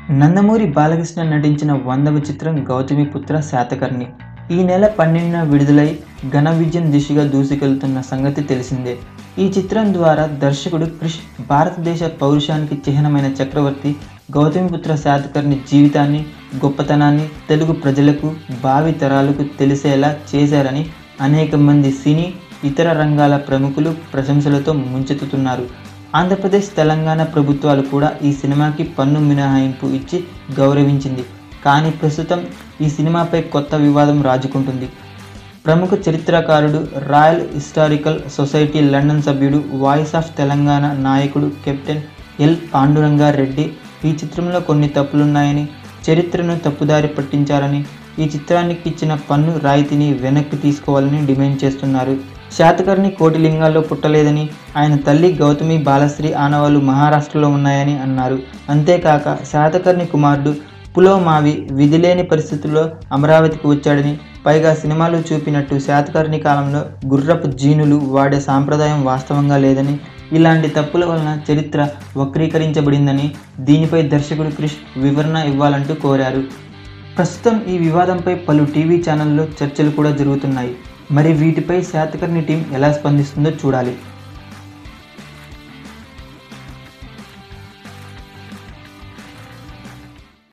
నందమూరి బాలకృష్ణ నటించిన 100వ చిత్రం 'గౌతమిపుత్ర శాతకర్ణి'. ఈ నెల 12న విడుదలై ఘన విజయం దిశగా దూసుకెళ్తున్న సంగతి తెలిసిందే. ఈ చిత్రం ద్వారా దర్శకుడు క్రిష్ భారతదేశ పౌరుషానికి చిహ్నమైన చక్రవర్తి గౌతమిపుత్ర శాతకర్ణి జీవితాన్ని, గొప్పతనాన్ని తెలుగు ప్రజలకు, భావి తరాలకు తెలిసేలా చేశారని అనేక మంది సినీ, ఇతర రంగాల ప్రముఖులు ప్రశంసలతో ముంచెత్తుతున్నారు. ఆంధ్రప్రదేశ్, తెలంగాణ ప్రభుత్వాలు కూడా ఈ సినిమాకి పన్ను మినహాయింపు ఇచ్చి గౌరవించింది. కానీ ప్రస్తుతం ఈ సినిమాపై కొత్త వివాదం రాజుకుంటుంది. ప్రముఖ చరిత్రకారుడు, రాయల్ హిస్టారికల్ సొసైటీ లండన్ సభ్యుడు, వాయిస్ ఆఫ్ తెలంగాణ నాయకుడు కెప్టెన్ ఎల్ పాండురంగారెడ్డి ఈ చిత్రంలో కొన్ని తప్పులున్నాయని, చరిత్రను తప్పుదారి పట్టించారని, ఈ చిత్రానికి ఇచ్చిన పన్ను రాయితీని వెనక్కి తీసుకోవాలని డిమాండ్ చేస్తున్నారు. శాతకర్ణి కోటిలింగాల్లో పుట్టలేదని, ఆయన తల్లి గౌతమి బాలశ్రీ ఆనవాళ్లు మహారాష్ట్రలో ఉన్నాయని అన్నారు. అంతేకాక శాతకర్ణి కుమారుడు పులోమావి విధిలేని పరిస్థితుల్లో అమరావతికి వచ్చాడని, పైగా సినిమాలో చూపినట్టు శాతకర్ణి కాలంలో గుర్రపు జీనులు వాడే సాంప్రదాయం వాస్తవంగా లేదని, ఇలాంటి తప్పుల వలన చరిత్ర వక్రీకరించబడిందని, దీనిపై దర్శకుడు క్రిష్ వివరణ ఇవ్వాలంటూ కోరారు. ప్రస్తుతం ఈ వివాదంపై పలు టీవీ ఛానల్లో చర్చలు కూడా జరుగుతున్నాయి. మరి వీటిపై శాతకర్ణి టీం ఎలా స్పందిస్తుందో చూడాలి.